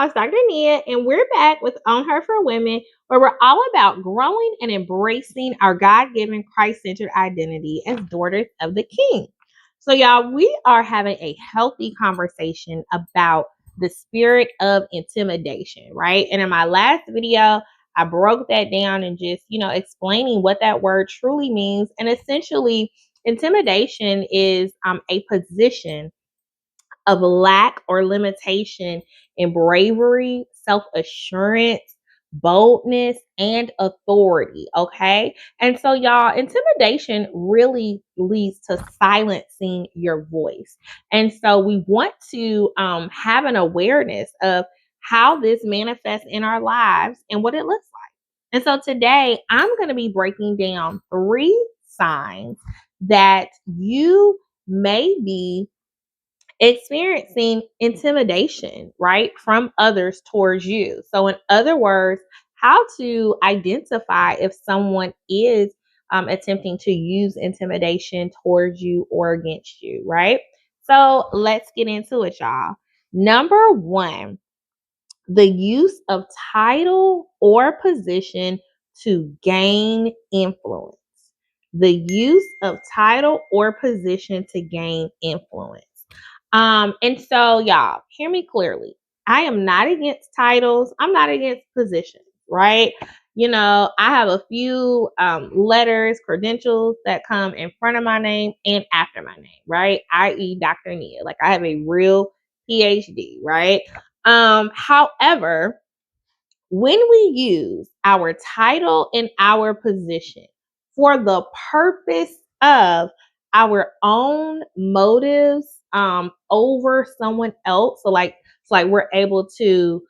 It's Dr. Nia, and we're back with On Her for Women, where we're all about growing and embracing our God-given Christ-centered identity as daughters of the King. So, y'all, we are having a healthy conversation about the spirit of intimidation, right? And in my last video, I broke that down and just, explaining what that word truly means. And essentially, intimidation is a position of lack or limitation in bravery, self assurance, boldness, and authority. Okay. And so, y'all, intimidation really leads to silencing your voice. And so, we want to have an awareness of how this manifests in our lives and what it looks like. And so, today I'm going to be breaking down 3 signs that you may be experiencing intimidation, right, from others towards you. So, in other words, how to identify if someone is attempting to use intimidation towards you or against you, right? So, let's get into it, y'all. Number 1, the use of title or position to gain influence. The use of title or position to gain influence. And so y'all, hear me clearly. I am not against titles. I'm not against positions, right? I have a few letters, credentials that come in front of my name and after my name, right? I.e. Dr. Nia. Like I have a real PhD, right? However, when we use our title and our position for the purpose of our own motives over someone else, so like we're able to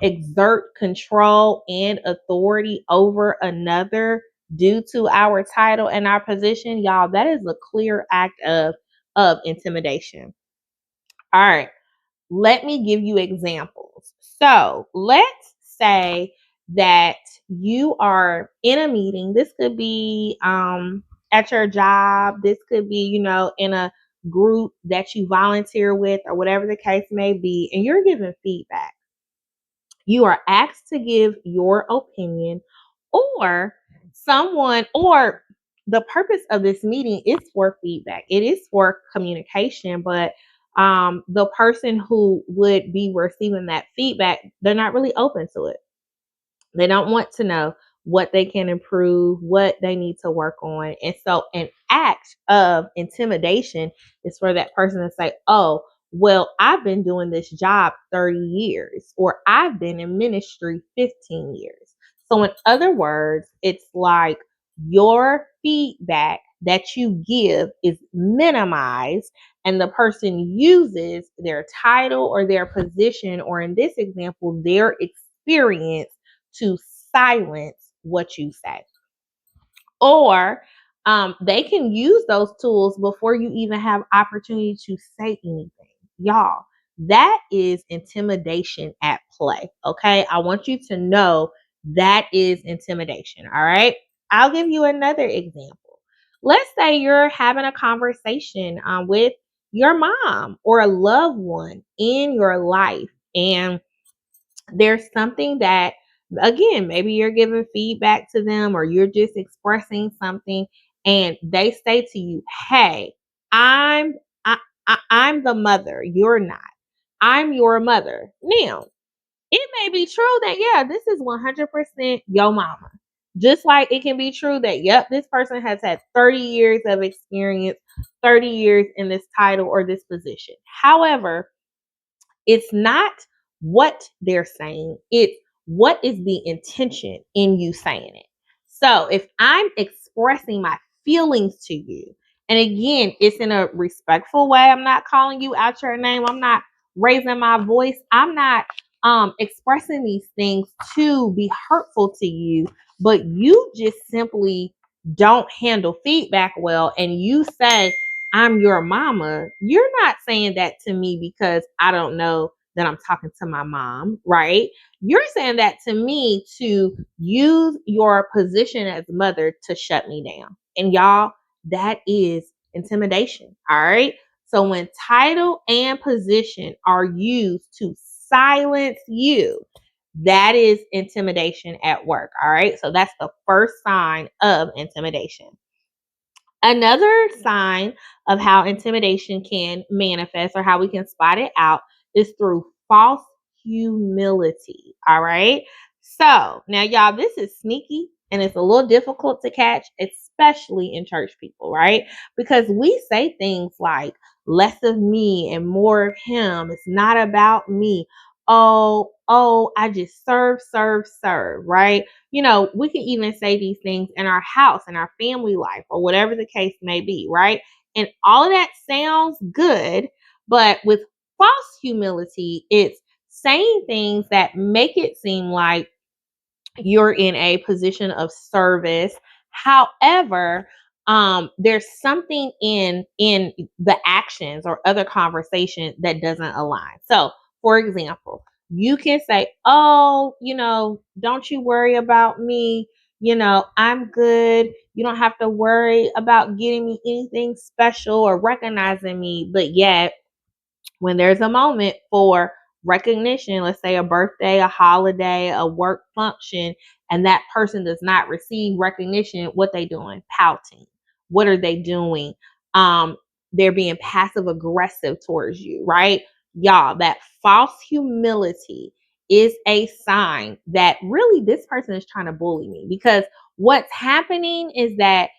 exert control and authority over another due to our title and our position, y'all, that is a clear act of intimidation. All right. Let me give you examples. So let's say that you are in a meeting. This could be at your job. This could be, in a group that you volunteer with or whatever the case may be, and you're giving feedback. You are asked to give your opinion, or the purpose of this meeting is for feedback. It is for communication, but the person who would be receiving that feedback, they're not really open to it. They don't want to know what they can improve, what they need to work on. And so an act of intimidation is for that person to say, oh, well, I've been doing this job 30 years, or I've been in ministry 15 years. So in other words, it's like your feedback that you give is minimized, and the person uses their title or their position, or in this example, their experience to silence what you say. Or they can use those tools before you even have opportunity to say anything. Y'all, that is intimidation at play. Okay. I want you to know that is intimidation. All right. I'll give you another example. Let's say you're having a conversation with your mom or a loved one in your life, and there's something that, again, maybe you're giving feedback to them or you're just expressing something, and they say to you, hey, i'm I, I'm the mother, you're not. I'm your mother. Now, it may be true that, yeah, this is 100% your mama, just like it can be true that, yep, this person has had 30 years of experience, 30 years in this title or this position. However, it's not what they're saying, it's what is the intention in you saying it. So if I'm expressing my feelings to you, and again, it's in a respectful way, I'm not calling you out your name, I'm not raising my voice, I'm not expressing these things to be hurtful to you, but you just simply don't handle feedback well, and you say, I'm your mama, you're not saying that to me because I don't know that I'm talking to my mom, right? You're saying that to me to use your position as mother to shut me down. And y'all, that is intimidation, all right? So when title and position are used to silence you. That is intimidation at work. All right. So that's the first sign of intimidation. Another sign of how intimidation can manifest or how we can spot it out is through false humility. All right. So now, y'all, this is sneaky and it's a little difficult to catch, especially in church people, right? Because we say things like less of me and more of him. It's not about me. I just serve, right? We can even say these things in our house, in our family life, or whatever the case may be, right? And all of that sounds good, but with false humility, it's saying things that make it seem like you're in a position of service. However, there's something in the actions or other conversation that doesn't align. So, for example, you can say, "Oh, don't you worry about me. I'm good. You don't have to worry about getting me anything special or recognizing me." But yet, when there's a moment for recognition, let's say a birthday, a holiday, a work function, and that person does not receive recognition, what they doing? Pouting. What are they doing? They're being passive aggressive towards you, right? Y'all, that false humility is a sign that really this person is trying to bully me, because what's happening is that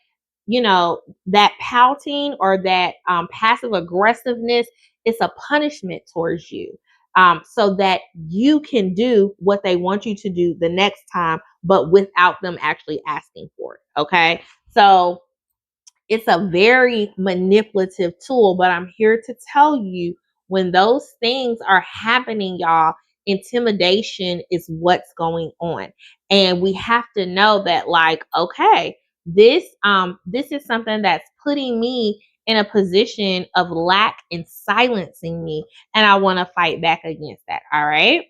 that pouting or that passive aggressiveness, it's a punishment towards you, so that you can do what they want you to do the next time, but without them actually asking for it. Okay. So it's a very manipulative tool, but I'm here to tell you, when those things are happening, y'all, intimidation is what's going on. And we have to know that, like, okay, this is something that's putting me in a position of lack and silencing me, and I want to fight back against that. All right.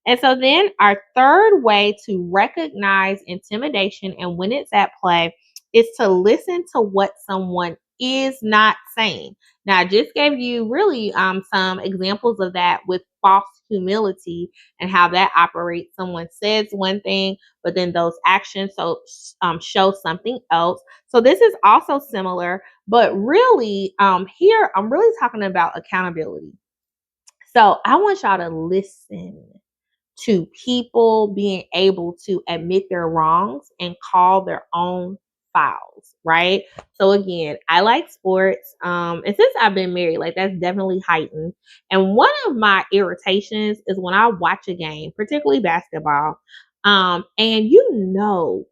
And so then our third way to recognize intimidation and when it's at play is to listen to what someone is not saying. Now, I just gave you really some examples of that with false humility and how that operates. Someone says one thing, but then those actions show something else. So this is also similar, but really here I'm really talking about accountability. So I want y'all to listen to people being able to admit their wrongs and call their own fouls, right? So again, I like sports. And since I've been married, like, that's definitely heightened. And one of my irritations is when I watch a game, particularly basketball, and you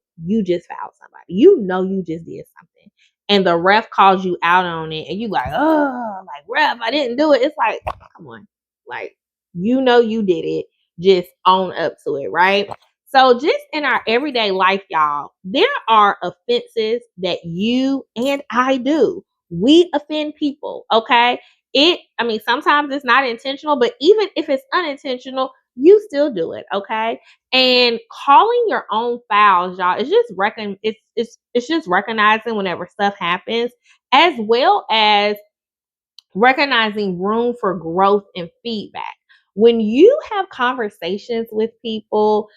just fouled somebody. You just did something. And the ref calls you out on it, and you like, oh, like, ref, I didn't do it. It's like, come on. Like, you did it, just own up to it, right? So just in our everyday life, y'all, there are offenses that you and I do. We offend people, okay? Sometimes it's not intentional, but even if it's unintentional, you still do it, okay? And calling your own fouls, y'all, it's just recognizing whenever stuff happens, as well as recognizing room for growth and feedback. When you have conversations with people,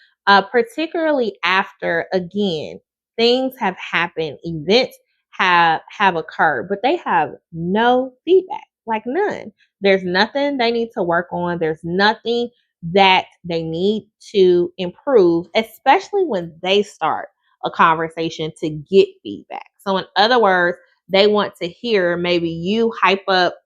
particularly after, again, things have happened, events have occurred, but they have no feedback, like none. There's nothing they need to work on. There's nothing that they need to improve, especially when they start a conversation to get feedback. So in other words, they want to hear maybe you hype up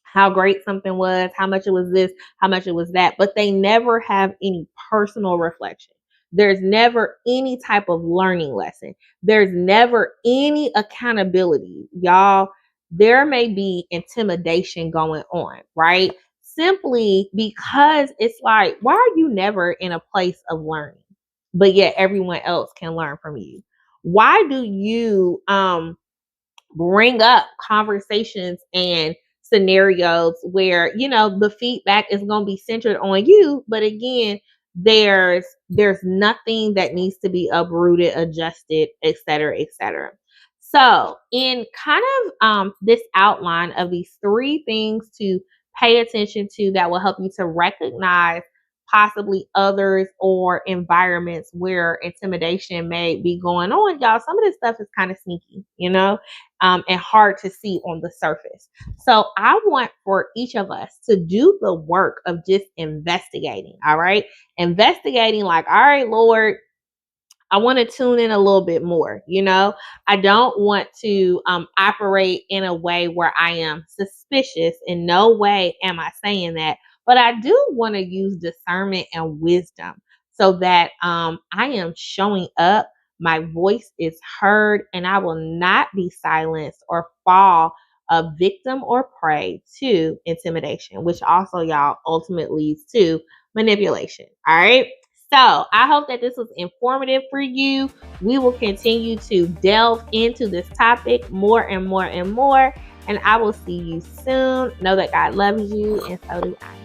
how great something was, how much it was this, how much it was that, but they never have any personal reflection. There's never any type of learning lesson. There's never any accountability. Y'all, there may be intimidation going on, right? Simply because it's like, why are you never in a place of learning, but yet everyone else can learn from you? Why do you bring up conversations and scenarios where the feedback is going to be centered on you, but again, there's nothing that needs to be uprooted, adjusted, etc. So in kind of this outline of these three things to pay attention to that will help you to recognize possibly others or environments where intimidation may be going on, y'all, some of this stuff is kind of sneaky, and hard to see on the surface. So I want for each of us to do the work of just investigating, all right? Investigating, like, all right, Lord, I want to tune in a little bit more. I don't want to operate in a way where I am suspicious. In no way am I saying that, but I do want to use discernment and wisdom so that I am showing up, my voice is heard, and I will not be silenced or fall a victim or prey to intimidation, which also, y'all, ultimately leads to manipulation. All right. So I hope that this was informative for you. We will continue to delve into this topic more and more and more. And I will see you soon. Know that God loves you, and so do I.